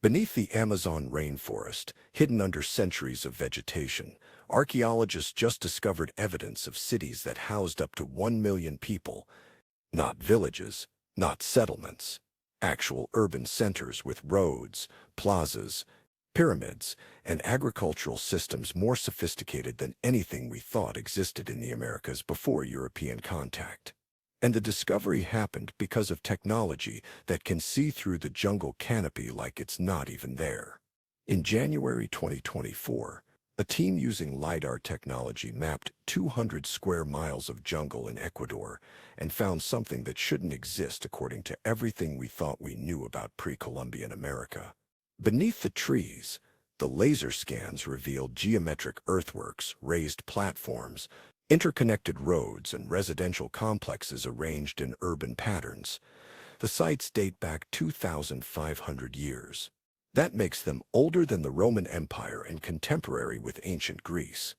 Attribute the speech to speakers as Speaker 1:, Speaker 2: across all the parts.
Speaker 1: Beneath the Amazon rainforest, hidden under centuries of vegetation, archaeologists just discovered evidence of cities that housed up to 1 million people. Not villages, not settlements. Actual urban centers with roads, plazas, pyramids, and agricultural systems more sophisticated than anything we thought existed in the Americas before European contact. And the discovery happened because of technology that can see through the jungle canopy like it's not even there. In January 2024, a team using LiDAR technology mapped 200 square miles of jungle in Ecuador and found something that shouldn't exist according to everything we thought we knew about pre-Columbian America. Beneath the trees, the laser scans revealed geometric earthworks, raised platforms, interconnected roads, and residential complexes arranged in urban patterns. The sites date back 2,500 years. That makes them older than the Roman Empire and contemporary with ancient Greece.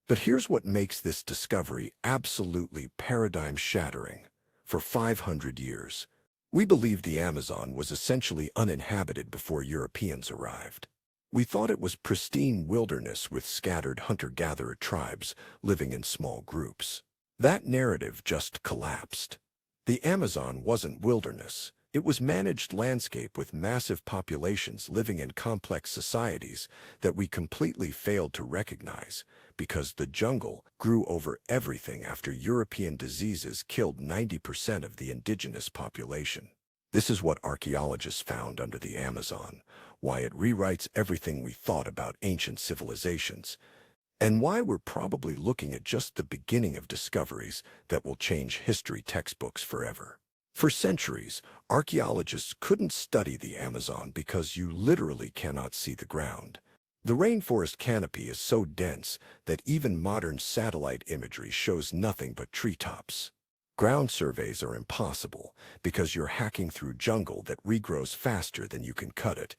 Speaker 1: But here's what makes this discovery absolutely paradigm-shattering. For 500 years, we believed the Amazon was essentially uninhabited before Europeans arrived. We thought it was pristine wilderness with scattered hunter-gatherer tribes living in small groups. That narrative just collapsed. The Amazon wasn't wilderness. It was managed landscape with massive populations living in complex societies that we completely failed to recognize because the jungle grew over everything after European diseases killed 90% of the indigenous population. This is what archaeologists found under the Amazon, why it rewrites everything we thought about ancient civilizations, and why we're probably looking at just the beginning of discoveries that will change history textbooks forever. For centuries, archaeologists couldn't study the Amazon because you literally cannot see the ground. The rainforest canopy is so dense that even modern satellite imagery shows nothing but treetops. Ground surveys are impossible because you're hacking through jungle that regrows faster than you can cut it.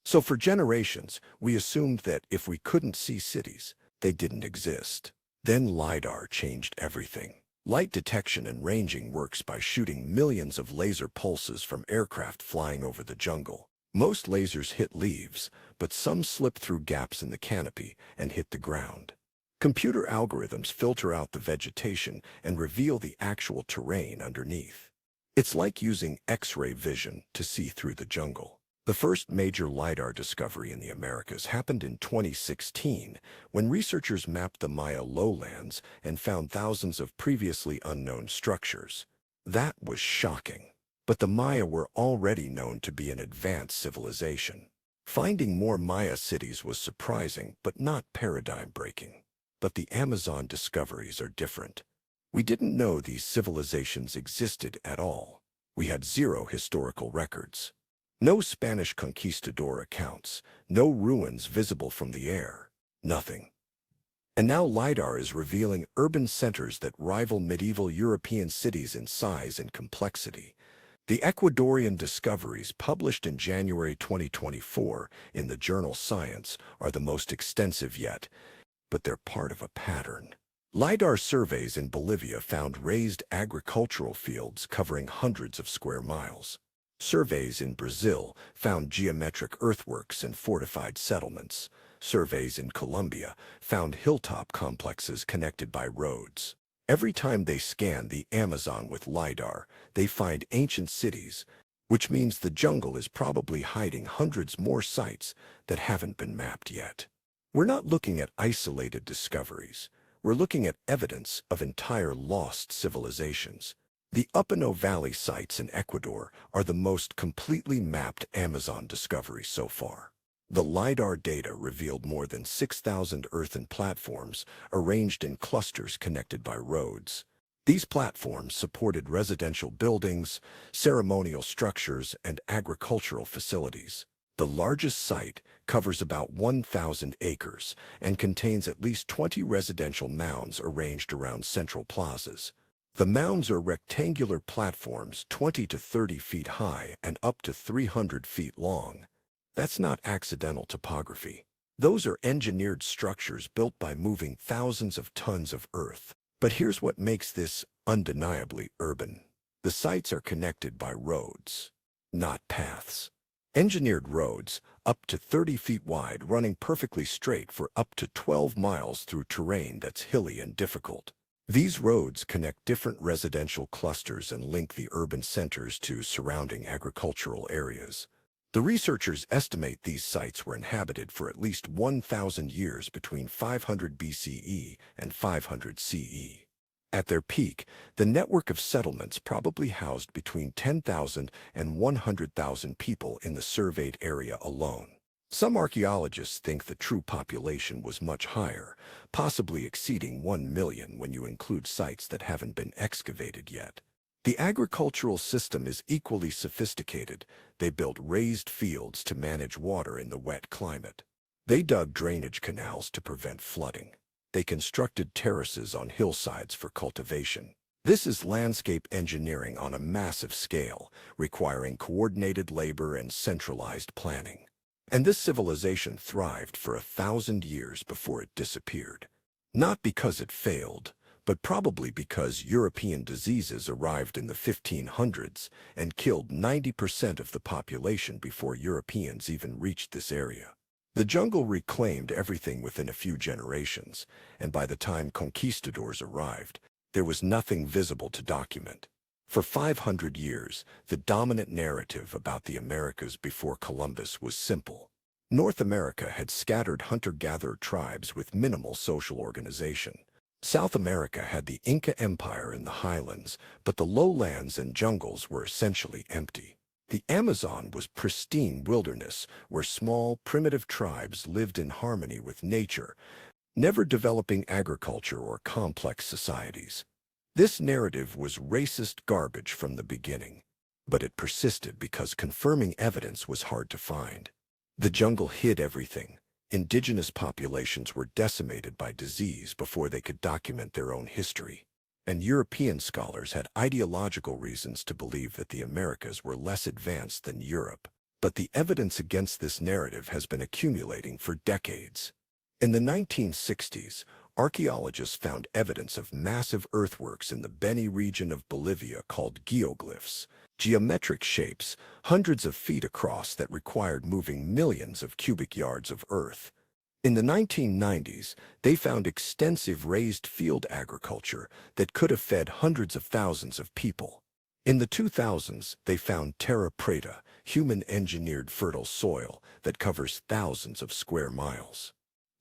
Speaker 1: So for generations, we assumed that if we couldn't see cities, they didn't exist. Then LiDAR changed everything. Light detection and ranging works by shooting millions of laser pulses from aircraft flying over the jungle. Most lasers hit leaves, but some slip through gaps in the canopy and hit the ground. Computer algorithms filter out the vegetation and reveal the actual terrain underneath. It's like using X-ray vision to see through the jungle. The first major LiDAR discovery in the Americas happened in 2016 when researchers mapped the Maya lowlands and found thousands of previously unknown structures. That was shocking. But the Maya were already known to be an advanced civilization. Finding more Maya cities was surprising but not paradigm-breaking. But the Amazon discoveries are different. We didn't know these civilizations existed at all. We had zero historical records. No Spanish conquistador accounts, no ruins visible from the air, nothing. And now LiDAR is revealing urban centers that rival medieval European cities in size and complexity. The Ecuadorian discoveries published in January 2024 in the journal Science are the most extensive yet, but they're part of a pattern. LiDAR surveys in Bolivia found raised agricultural fields covering hundreds of square miles. Surveys in Brazil found geometric earthworks and fortified settlements. Surveys in Colombia found hilltop complexes connected by roads. Every time they scan the Amazon with LiDAR, they find ancient cities, which means the jungle is probably hiding hundreds more sites that haven't been mapped yet. We're not looking at isolated discoveries. We're looking at evidence of entire lost civilizations. The Upano Valley sites in Ecuador are the most completely mapped Amazon discovery so far. The LiDAR data revealed more than 6,000 earthen platforms arranged in clusters connected by roads. These platforms supported residential buildings, ceremonial structures, and agricultural facilities. The largest site covers about 1,000 acres and contains at least 20 residential mounds arranged around central plazas. The mounds are rectangular platforms 20 to 30 feet high and up to 300 feet long. That's not accidental topography. Those are engineered structures built by moving thousands of tons of earth. But here's what makes this undeniably urban. The sites are connected by roads, not paths. Engineered roads, up to 30 feet wide, running perfectly straight for up to 12 miles through terrain that's hilly and difficult. These roads connect different residential clusters and link the urban centers to surrounding agricultural areas. The researchers estimate these sites were inhabited for at least 1,000 years between 500 BCE and 500 CE. At their peak, the network of settlements probably housed between 10,000 and 100,000 people in the surveyed area alone. Some archaeologists think the true population was much higher, possibly exceeding 1 million when you include sites that haven't been excavated yet. The agricultural system is equally sophisticated. They built raised fields to manage water in the wet climate. They dug drainage canals to prevent flooding. They constructed terraces on hillsides for cultivation. This is landscape engineering on a massive scale, requiring coordinated labor and centralized planning. And this civilization thrived for 1,000 years before it disappeared. Not because it failed, but probably because European diseases arrived in the 1500s and killed 90% of the population before Europeans even reached this area. The jungle reclaimed everything within a few generations, and by the time conquistadors arrived, there was nothing visible to document. For 500 years, the dominant narrative about the Americas before Columbus was simple. North America had scattered hunter-gatherer tribes with minimal social organization. South America had the Inca Empire in the highlands, but the lowlands and jungles were essentially empty. The Amazon was pristine wilderness where small, primitive tribes lived in harmony with nature, never developing agriculture or complex societies. This narrative was racist garbage from the beginning, but it persisted because confirming evidence was hard to find. The jungle hid everything. Indigenous populations were decimated by disease before they could document their own history. And European scholars had ideological reasons to believe that the Americas were less advanced than Europe. But the evidence against this narrative has been accumulating for decades. In the 1960s, archaeologists found evidence of massive earthworks in the Beni region of Bolivia called geoglyphs, geometric shapes hundreds of feet across that required moving millions of cubic yards of earth. In the 1990s, they found extensive raised field agriculture that could have fed hundreds of thousands of people. In the 2000s, they found terra preta, human-engineered fertile soil that covers thousands of square miles.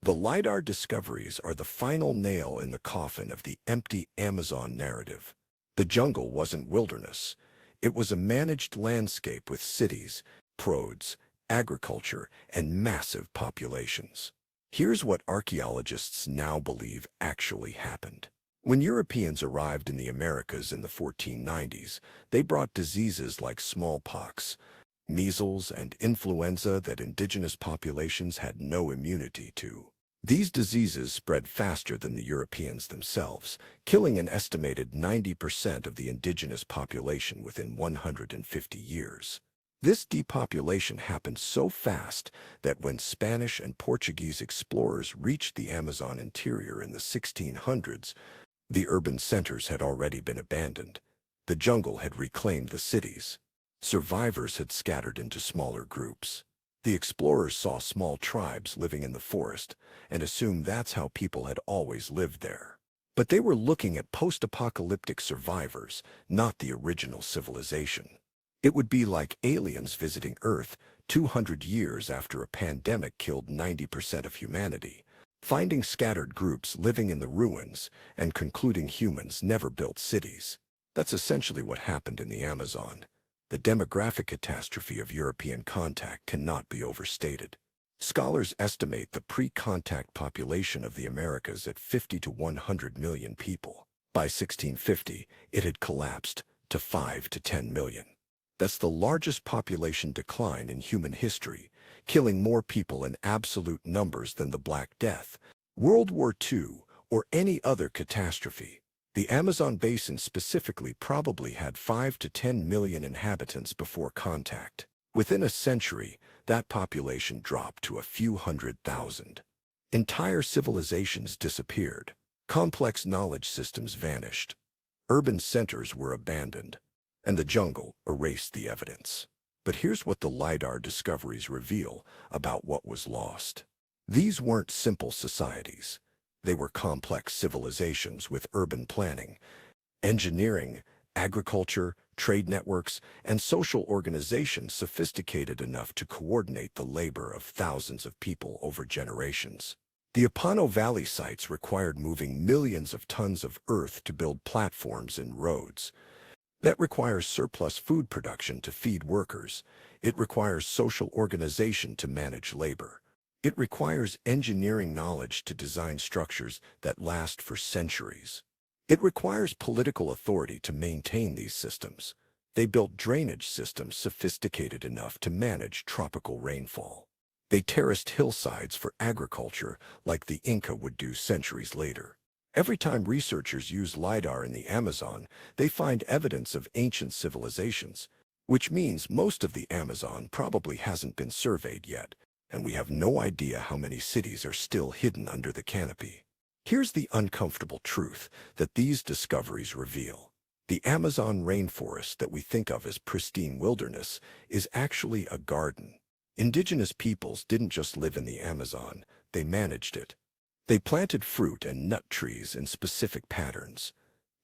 Speaker 1: The LiDAR discoveries are the final nail in the coffin of the empty Amazon narrative. The jungle wasn't wilderness. It was a managed landscape with cities, roads, agriculture, and massive populations. Here's what archaeologists now believe actually happened. When Europeans arrived in the Americas in the 1490s, they brought diseases like smallpox, measles, and influenza that indigenous populations had no immunity to. These diseases spread faster than the Europeans themselves, killing an estimated 90% of the indigenous population within 150 years. This depopulation happened so fast that when Spanish and Portuguese explorers reached the Amazon interior in the 1600s, the urban centers had already been abandoned. The jungle had reclaimed the cities. Survivors had scattered into smaller groups. The explorers saw small tribes living in the forest and assumed that's how people had always lived there. But they were looking at post-apocalyptic survivors, not the original civilization. It would be like aliens visiting Earth 200 years after a pandemic killed 90% of humanity, finding scattered groups living in the ruins and concluding humans never built cities. That's essentially what happened in the Amazon. The demographic catastrophe of European contact cannot be overstated. Scholars estimate the pre-contact population of the Americas at 50 to 100 million people. By 1650, it had collapsed to 5 to 10 million. That's the largest population decline in human history, killing more people in absolute numbers than the Black Death, World War II, or any other catastrophe. The Amazon basin specifically probably had 5 to 10 million inhabitants before contact. Within a century, that population dropped to a few 100,000. Entire civilizations disappeared. Complex knowledge systems vanished. Urban centers were abandoned, and the jungle erased the evidence. But here's what the LiDAR discoveries reveal about what was lost. These weren't simple societies. They were complex civilizations with urban planning, engineering, agriculture, trade networks, and social organizations sophisticated enough to coordinate the labor of thousands of people over generations. The Apano Valley sites required moving millions of tons of earth to build platforms and roads. That requires surplus food production to feed workers. It requires social organization to manage labor. It requires engineering knowledge to design structures that last for centuries. It requires political authority to maintain these systems. They built drainage systems sophisticated enough to manage tropical rainfall. They terraced hillsides for agriculture like the Inca would do centuries later. Every time researchers use LiDAR in the Amazon, they find evidence of ancient civilizations, which means most of the Amazon probably hasn't been surveyed yet, and we have no idea how many cities are still hidden under the canopy. Here's the uncomfortable truth that these discoveries reveal. The Amazon rainforest that we think of as pristine wilderness is actually a garden. Indigenous peoples didn't just live in the Amazon, they managed it. They planted fruit and nut trees in specific patterns.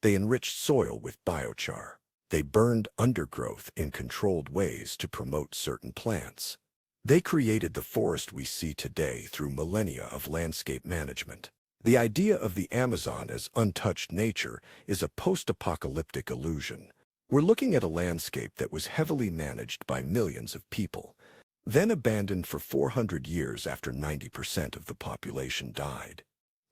Speaker 1: They enriched soil with biochar. They burned undergrowth in controlled ways to promote certain plants. They created the forest we see today through millennia of landscape management. The idea of the Amazon as untouched nature is a post-apocalyptic illusion. We're looking at a landscape that was heavily managed by millions of people, then abandoned for 400 years after 90% of the population died.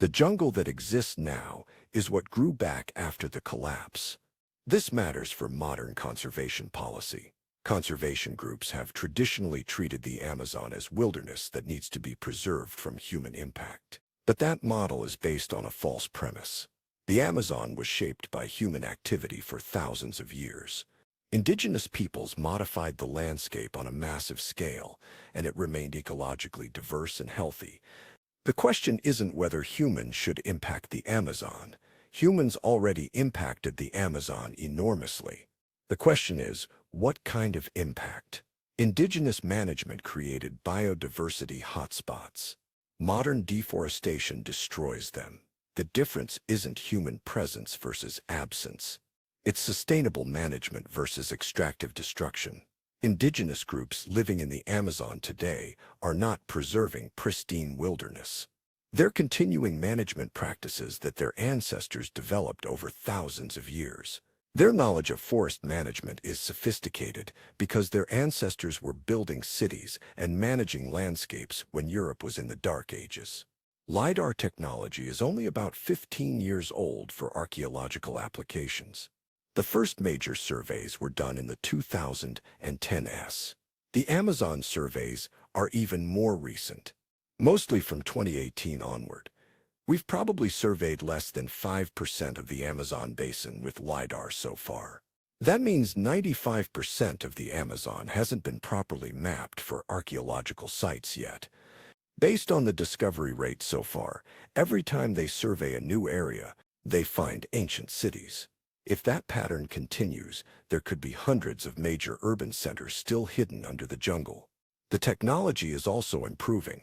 Speaker 1: The jungle that exists now is what grew back after the collapse. This matters for modern conservation policy. Conservation groups have traditionally treated the Amazon as wilderness that needs to be preserved from human impact. But that model is based on a false premise. The Amazon was shaped by human activity for thousands of years. Indigenous peoples modified the landscape on a massive scale, and it remained ecologically diverse and healthy. The question isn't whether humans should impact the Amazon. Humans already impacted the Amazon enormously. The question is, what kind of impact? Indigenous management created biodiversity hotspots. Modern deforestation destroys them. The difference isn't human presence versus absence. It's sustainable management versus extractive destruction. Indigenous groups living in the Amazon today are not preserving pristine wilderness. They're continuing management practices that their ancestors developed over thousands of years. Their knowledge of forest management is sophisticated because their ancestors were building cities and managing landscapes when Europe was in the Dark Ages. LiDAR technology is only about 15 years old for archaeological applications. The first major surveys were done in the 2010s. The Amazon surveys are even more recent, mostly from 2018 onward. We've probably surveyed less than 5% of the Amazon basin with LiDAR so far. That means 95% of the Amazon hasn't been properly mapped for archaeological sites yet. Based on the discovery rate so far, every time they survey a new area, they find ancient cities. If that pattern continues, there could be hundreds of major urban centers still hidden under the jungle. The technology is also improving.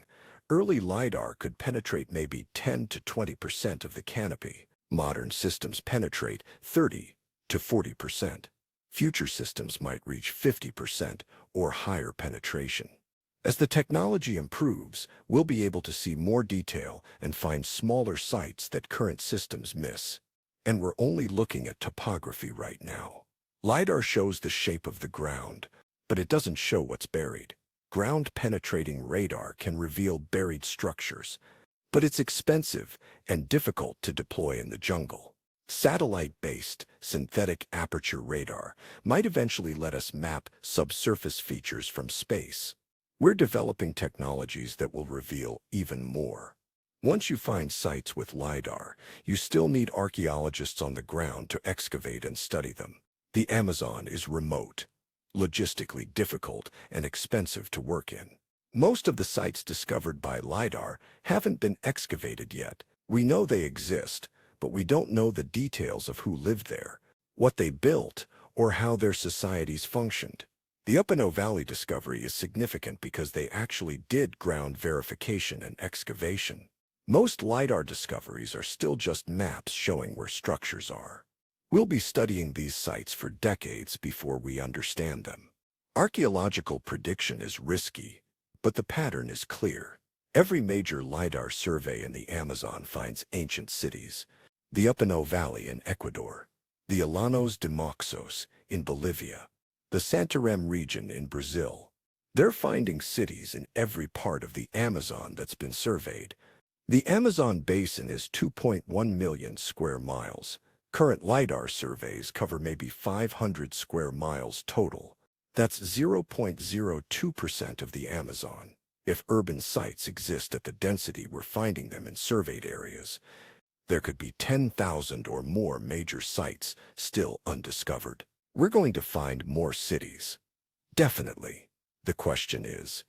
Speaker 1: Early LiDAR could penetrate maybe 10 to 20% of the canopy. Modern systems penetrate 30 to 40%. Future systems might reach 50% or higher penetration. As the technology improves, we'll be able to see more detail and find smaller sites that current systems miss. And we're only looking at topography right now. LiDAR shows the shape of the ground, but it doesn't show what's buried. Ground-penetrating radar can reveal buried structures, but it's expensive and difficult to deploy in the jungle. Satellite-based synthetic aperture radar might eventually let us map subsurface features from space. We're developing technologies that will reveal even more. Once you find sites with LiDAR, you still need archaeologists on the ground to excavate and study them. The Amazon is remote, logistically difficult, and expensive to work in. Most of the sites discovered by LiDAR haven't been excavated yet. We know they exist, but we don't know the details of who lived there, what they built, or how their societies functioned. The Upano Valley discovery is significant because they actually did ground verification and excavation. Most LiDAR discoveries are still just maps showing where structures are. We'll be studying these sites for decades before we understand them. Archaeological prediction is risky, but the pattern is clear. Every major LiDAR survey in the Amazon finds ancient cities. The Upano Valley in Ecuador, the Llanos de Moxos in Bolivia, the Santarém region in Brazil. They're finding cities in every part of the Amazon that's been surveyed. The Amazon basin is 2.1 million square miles. Current LiDAR surveys cover maybe 500 square miles total. That's 0.02% of the Amazon. If urban sites exist at the density we're finding them in surveyed areas, there could be 10,000 or more major sites still undiscovered. We're going to find more cities. Definitely. The question is,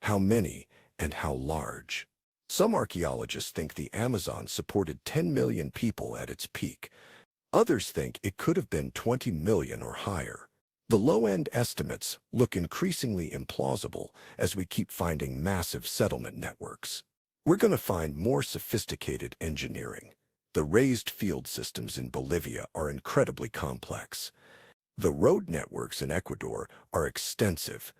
Speaker 1: how many and how large? Some archaeologists think the Amazon supported 10 million people at its peak. Others think it could have been 20 million or higher. The low-end estimates look increasingly implausible as we keep finding massive settlement networks. We're going to find more sophisticated engineering. The raised field systems in Bolivia are incredibly complex. The road networks in Ecuador are extensive.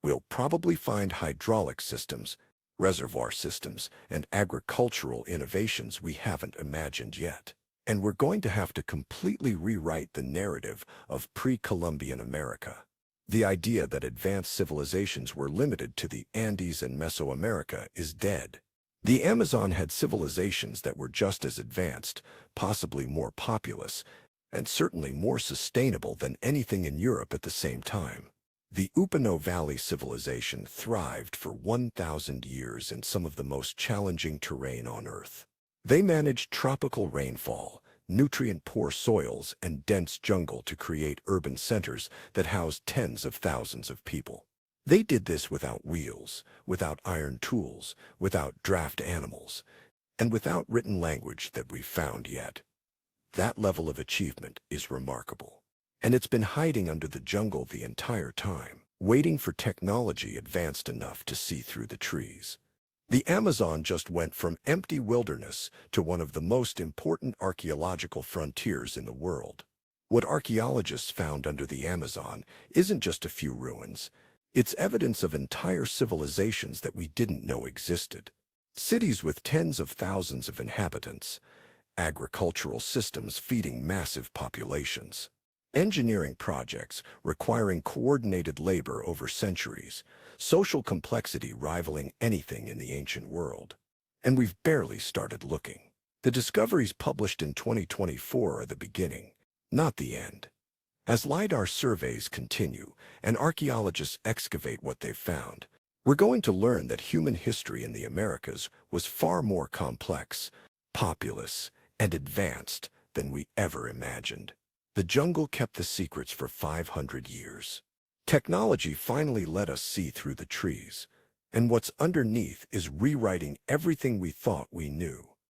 Speaker 1: We'll probably find hydraulic systems, reservoir systems, and agricultural innovations we haven't imagined yet. And we're going to have to completely rewrite the narrative of pre-Columbian America. The idea that advanced civilizations were limited to the Andes and Mesoamerica is dead. The Amazon had civilizations that were just as advanced, possibly more populous, and certainly more sustainable than anything in Europe at the same time. The Upano Valley civilization thrived for 1,000 years in some of the most challenging terrain on Earth. They managed tropical rainfall, nutrient-poor soils, and dense jungle to create urban centers that housed tens of thousands of people. They did this without wheels, without iron tools, without draft animals, and without written language that we've found yet. That level of achievement is remarkable. And it's been hiding under the jungle the entire time, waiting for technology advanced enough to see through the trees. The Amazon just went from empty wilderness to one of the most important archaeological frontiers in the world. What archaeologists found under the Amazon isn't just a few ruins. It's evidence of entire civilizations that we didn't know existed. Cities with tens of thousands of inhabitants, agricultural systems feeding massive populations, engineering projects requiring coordinated labor over centuries, social complexity rivaling anything in the ancient world. And we've barely started looking. The discoveries published in 2024 are the beginning, not the end. As LiDAR surveys continue and archaeologists excavate what they've found, we're going to learn that human history in the Americas was far more complex, populous, and advanced than we ever imagined. The jungle kept the secrets for 500 years. Technology finally let us see through the trees, and what's underneath is rewriting everything we thought we knew.